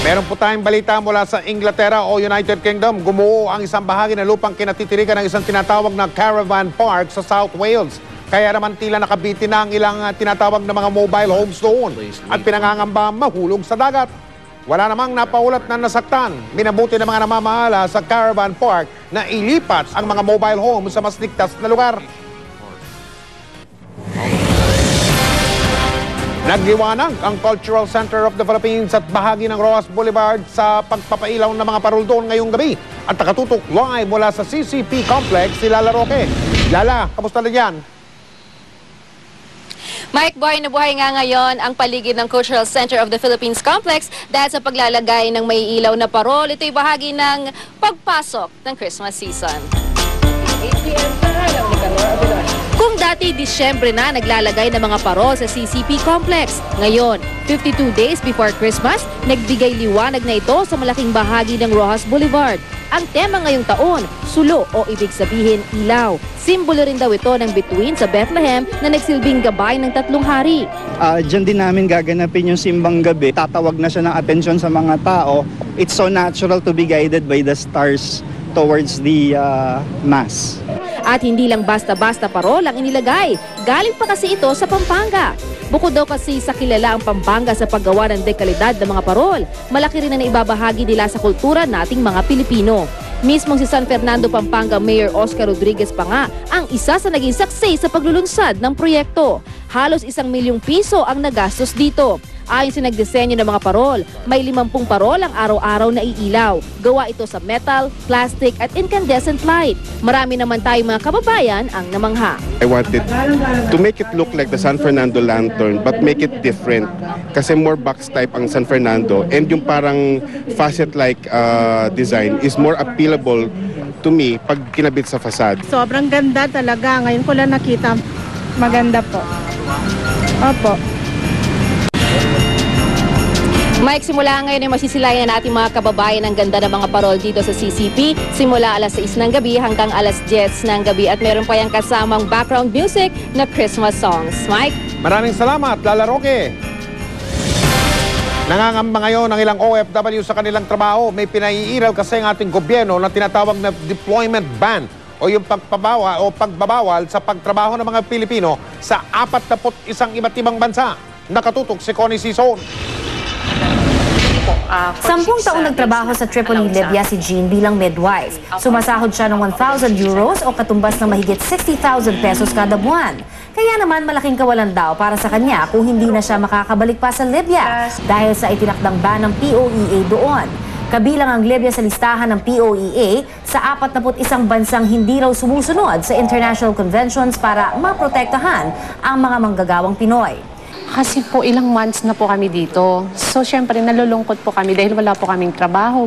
Meron po tayong balita mula sa Inglaterra o United Kingdom. Gumuho ang isang bahagi ng lupang kinatitirikan ng isang tinatawag na caravan park sa South Wales. Kaya naman tila nakabitin na ang ilang tinatawag na mga mobile homes doon at pinangangamba mahulog sa dagat. Wala namang napaulat na nasaktan. Minabuti ng mga namamahala sa caravan park na ilipat ang mga mobile homes sa mas ligtas na lugar. Nagliwanag ang Cultural Center of the Philippines at bahagi ng Roxas Boulevard sa pagpapailaw ng mga parol doon ngayong gabi. At nakatutok live mula sa CCP Complex si Lala Roque. Lala, kamusta na dyan? Mike, buhay na buhay nga ngayon ang paligid ng Cultural Center of the Philippines Complex dahil sa paglalagay ng may ilaw na parol. Ito'y bahagi ng pagpasok ng Christmas season. Kung dati Disyembre na naglalagay ng mga parol sa CCP Complex, ngayon, 52 days before Christmas, nagbigay liwanag na ito sa malaking bahagi ng Roxas Boulevard. Ang tema ngayong taon, sulo o ibig sabihin ilaw. Simbolo rin daw ito ng bituin sa Bethlehem na nagsilbing gabay ng 3 hari. Diyan din namin gaganapin yung simbang gabi. Tatawag na siya ng atensyon sa mga tao. It's so natural to be guided by the stars towards the mass. At hindi lang basta-basta parol ang inilagay. Galing pa kasi ito sa Pampanga. Bukod daw kasi sa kilala ang Pampanga sa paggawa ng dekalidad ng mga parol, malaki rin na naibabahagi nila sa kultura nating mga Pilipino. Mismong si San Fernando, Pampanga Mayor Oscar Rodriguez pa nga ang isa sa naging saksi sa paglulunsad ng proyekto. Halos 1 milyong piso ang nagastos dito. Ayon sa nagdisenyo ng mga parol, may 50 parol ang araw-araw na iilaw. Gawa ito sa metal, plastic at incandescent light. Marami naman tayong mga kababayan ang namangha. I wanted to make it look like the San Fernando lantern but make it different. Kasi more box type ang San Fernando and yung parang facet-like design is more appealable to me pag kinabit sa facade. Sobrang ganda talaga. Ngayon ko lang nakita. Maganda po. Opo. Mike, simula ngayon ay masisilayan na ating mga kababayan ang ganda ng mga parol dito sa CCP. Simula alas 6 ng gabi hanggang alas 10 ng gabi at meron pa yung kasamang background music na Christmas songs. Mike? Maraming salamat, Lala Roque. Nangangamba ngayon ang ilang OFW sa kanilang trabaho. May pinaiiral kasi ang ating gobyerno na tinatawag na deployment ban o yung pagbabawal sa pagtrabaho ng mga Pilipino sa 41 iba't ibang bansa. Nakatutok si Connie Sison. 10 taong nagtrabaho sa Tripoli, Libya si Jean bilang midwife. Sumasahod siya ng 1,000 euros o katumbas ng mahigit 60,000 pesos kada buwan. Kaya naman malaking kawalan daw para sa kanya kung hindi na siya makakabalik pa sa Libya dahil sa itinakdang ban ng POEA doon. Kabilang ang Libya sa listahan ng POEA sa 41 bansang hindi raw sumusunod sa international conventions para maprotektahan ang mga manggagawang Pinoy. Kasi po ilang months na po kami dito. So syempre nalulungkot po kami dahil wala po kaming trabaho.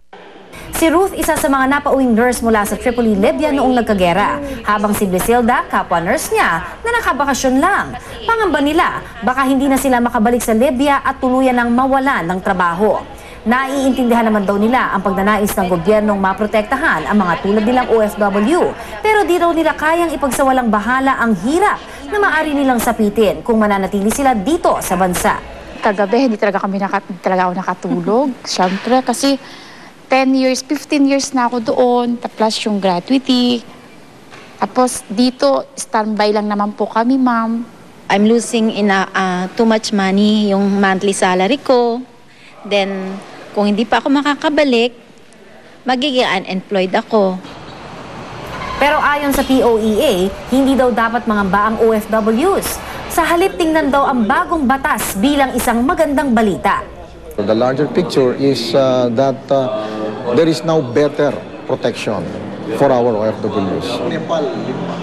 Si Ruth, isa sa mga napauwing nurse mula sa Tripoli, Libya noong nagkagera. Habang si Blisilda, kapwa nurse niya, na nakabakasyon lang. Pangamba nila, baka hindi na sila makabalik sa Libya at tuluyan ng mawalan ng trabaho. Naiintindihan naman daw nila ang pagnanais ng gobyernong maprotektahan ang mga tulad nilang OFW. Pero di raw nila kayang ipagsawalang bahala ang hirap na maaari nilang sapitin kung mananatili sila dito sa bansa. Kagabi, hindi talaga ako nakatulog. Siyempre, kasi 10 years, 15 years na ako doon, plus yung gratuity. Tapos dito, standby lang naman po kami, ma'am. I'm losing too much money, yung monthly salary ko. Then, kung hindi pa ako makakabalik, magiging unemployed ako. Pero ayon sa POEA, hindi daw dapat mangamba ang OFWs. Sa halip tingnan daw ang bagong batas bilang isang magandang balita. The larger picture is that there is now better protection for our OFWs.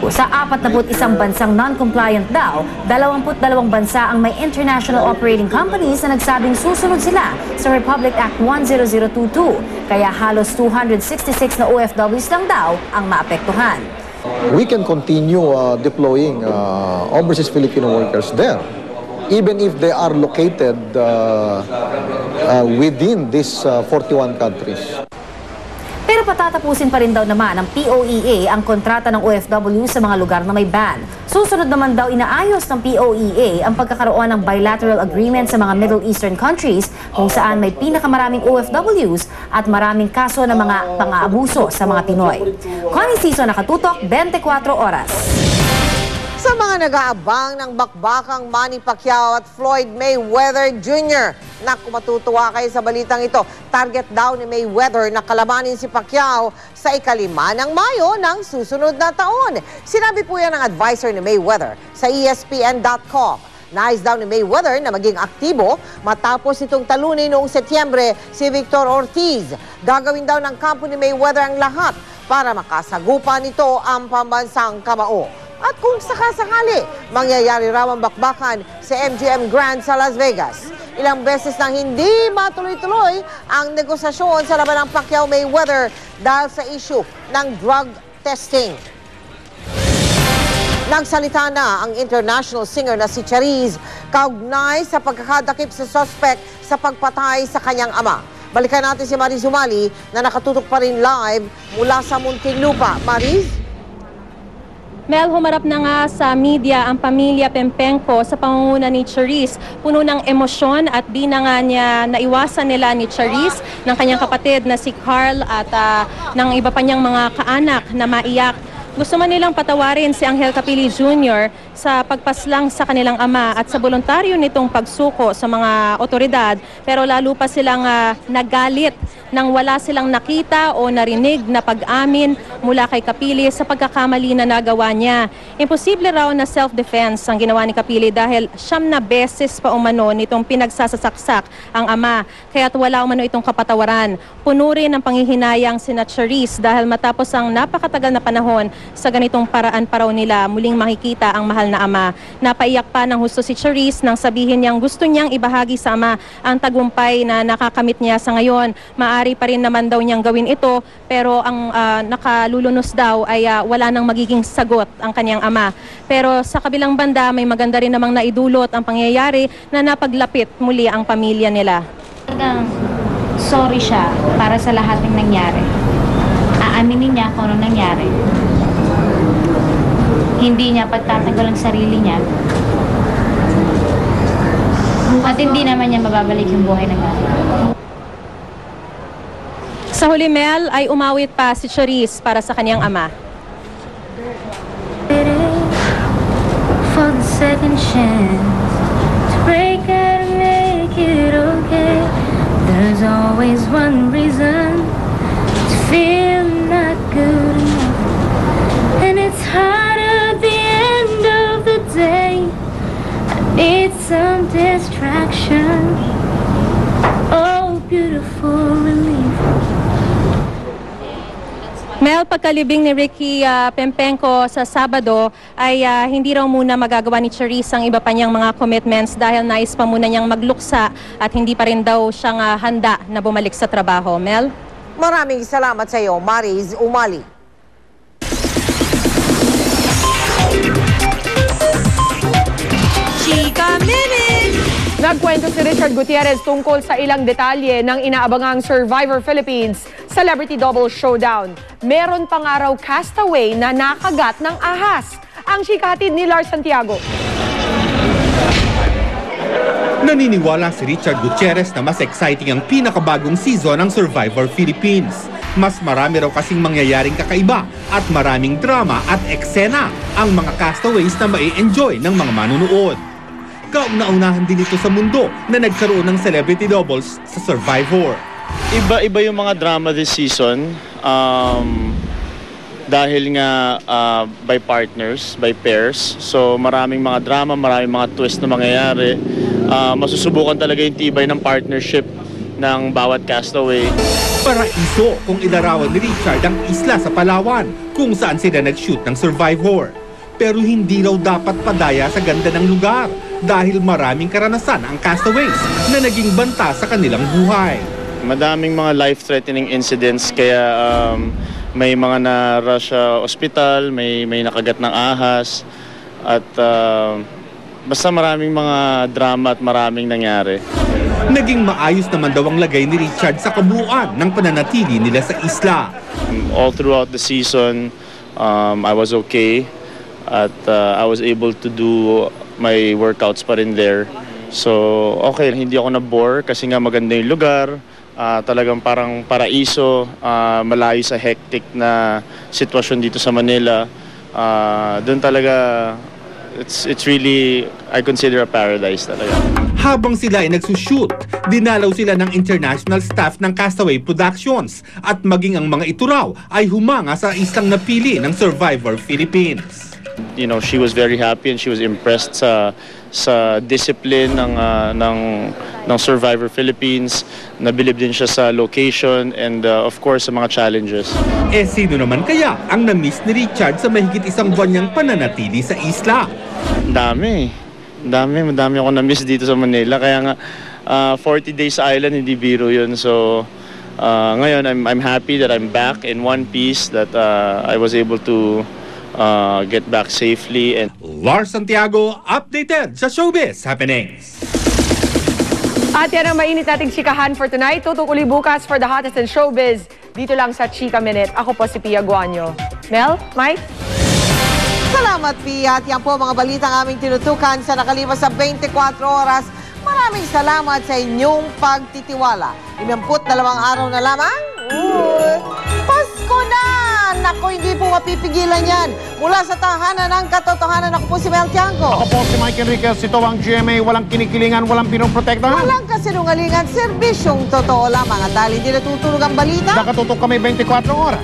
Sa 41 bansang non-compliant daw, 22 bansa ang may international operating companies na nagsabing susunod sila sa Republic Act 10022. Kaya halos 266 na OFWs lang daw ang maapektuhan. We can continue deploying overseas Filipino workers there, even if they are located within these 41 countries. Pero patatapusin pa rin daw naman ng POEA ang kontrata ng OFW sa mga lugar na may ban. Susunod naman daw inaayos ng POEA ang pagkakaroon ng bilateral agreement sa mga Middle Eastern countries kung saan may pinakamaraming OFWs at maraming kaso ng mga pang-aabuso sa mga Pinoy. Connie Ciso, nakatutok, 24 oras. Sa mga nag-aabang ng bakbakang Manny Pacquiao at Floyd Mayweather Jr. Naku, matutuwa kayo sa balitang ito. Target daw ni Mayweather na kalabanin si Pacquiao sa ika-5 ng Mayo ng susunod na taon. Sinabi po yan ng advisor ni Mayweather sa ESPN.com. Nais daw ni Mayweather na maging aktibo matapos itong talunin noong Setyembre si Victor Ortiz. Gagawin daw ng kampo ni Mayweather ang lahat para makasagupan nito ang pambansang kamao. At kung sakasakali, mangyayari raw ang bakbakan sa MGM Grand sa Las Vegas. Ilang beses nang hindi matuloy-tuloy ang negosasyon sa laban ng Pacquiao-Mayweather dahil sa issue ng drug testing. Nagsalita na ang international singer na si Chariz kaugnay sa pagkakadakip sa suspect sa pagpatay sa kanyang ama. Balikan natin si Mariz Umali na nakatutok pa rin live mula sa Muntinlupa. Mariz? Mel, humarap na nga sa media ang pamilya Pempenco sa pangunguna ni Chariz. Puno ng emosyon at di na nga niya naiwasan nila ni Chariz ng kanyang kapatid na si Carl at ng iba pa niyang mga kaanak na maiyak. Gusto man nilang patawarin si Angel Capili Jr. sa pagpaslang sa kanilang ama at sa voluntaryo nitong pagsuko sa mga otoridad, pero lalo pa silang nagalit nang wala silang nakita o narinig na pag-amin mula kay Capili sa pagkakamali na nagawa niya. Imposible raw na self-defense ang ginawa ni Capili dahil 9 beses pa umano nitong pinagsasasaksak ang ama, kaya't wala umano itong kapatawaran. Puno rin ang panghihinayang sina Chariz dahil matapos ang napakatagal na panahon sa ganitong paraan pa raw nila muling makikita ang mahal na ama. Napaiyak pa ng husto si Chariz nang sabihin niyang gusto niyang ibahagi sa ama ang tagumpay na nakakamit niya sa ngayon. Maaari pa rin naman daw niyang gawin ito, pero ang nakalulunos daw ay wala nang magiging sagot ang kanyang ama. Pero sa kabilang banda, may maganda rin namang naidulot ang pangyayari na napaglapit muli ang pamilya nila. Sorry siya para sa lahat ng nangyari. Aaminin niya kung anong nangyari. Hindi niya pagtatagal ang sarili niya. At hindi naman niya mababalik yung buhay ng nanay. Sa huli, Mel, ay umawit pa si Chariz para sa kanyang ama. For the second chance to break out and make it okay. There's always one reason to feel not good enough. And it's hard at the end of the day. I need some distraction. Oh, beautiful relief. Mel, pagkalibing ni Ricky Pempenco sa Sabado ay hindi raw muna magagawa ni Chariz ang iba pa niyang mga commitments dahil nais pa muna niyang magluksa at hindi pa rin daw siyang handa na bumalik sa trabaho. Mel? Maraming salamat sa iyo, Mariz Umali. Chika Minute! Nagkwento si Richard Gutierrez tungkol sa ilang detalye ng inaabangang Survivor Philippines Celebrity Double Showdown. Meron pang araw castaway na nakagat ng ahas. Ang chikahatid ni Lars Santiago. Naniniwala si Richard Gutierrez na mas exciting ang pinakabagong season ng Survivor Philippines. Mas marami raw kasing mangyayaring kakaiba at maraming drama at eksena ang mga castaways na mai-enjoy ng mga manunood. Kauna-unahan din ito sa mundo na nagkaroon ng celebrity doubles sa Survivor. Iba-iba yung mga drama this season dahil nga by partners, by pairs. So maraming mga drama, maraming mga twist na mangyayari. Masusubukan talaga yung tibay ng partnership ng bawat castaway. Paraiso kung ilarawan ni Richard ang isla sa Palawan kung saan sila nag-shoot ng Survivor. Pero hindi raw dapat padaya sa ganda ng lugar dahil maraming karanasan ang castaways na naging banta sa kanilang buhay. Madaming mga life-threatening incidents kaya may mga na-rush sa ospital, may nakagat ng ahas at basta maraming mga drama at maraming nangyari. Naging maayos naman daw ang lagay ni Richard sa kabuuan ng pananatili nila sa isla. All throughout the season, I was okay at I was able to do my workouts pa rin there. So okay, hindi ako na-bore kasi nga maganda yung lugar. Talagang parang paraiso, malayo sa hectic na sitwasyon dito sa Manila. Doon talaga, it's really, I consider a paradise talaga. Habang sila ay nagsushoot, dinalaw sila ng international staff ng Castaway Productions at maging ang mga ito raw ay humanga sa islang napili ng Survivor Philippines. You know, she was very happy and she was impressed sa discipline ng Survivor Philippines. Nabilib din siya sa location and of course sa mga challenges. Sino naman kaya ang na-miss ni Richard sa mahigit isang buwan niyang pananatili sa isla? Madami ako na-miss dito sa Manila. Kaya nga 40 days sa island, hindi biro yun. So ngayon I'm happy that I'm back in one piece, that I was able to get back safely. And Lars Santiago, updated sa Showbiz Happenings. At yan ang mainit nating chikahan for tonight. Tutukuli bukas for the hottest in showbiz. Dito lang sa Chika Minute. Ako po si Pia Guanyo. Mel, Mike? Salamat, Pia. At yan po mga balitang aming tinutukan sa nakalipas sa 24 oras. Maraming salamat sa inyong pagtitiwala. 52 araw na lamang. Pasko na! Naku, hindi po mapipigilan yan. Mula sa tahanan ng katotohanan, ako po si Mel Tiangco. Ako po si Mike Enriquez. Ito ang GMA. Walang kinikilingan, walang pinoprotektahan. Walang kasinungalingan, serbisyong totoo lamang. At dahil hindi natutulog ang balita, Nakatutok kami 24 oras.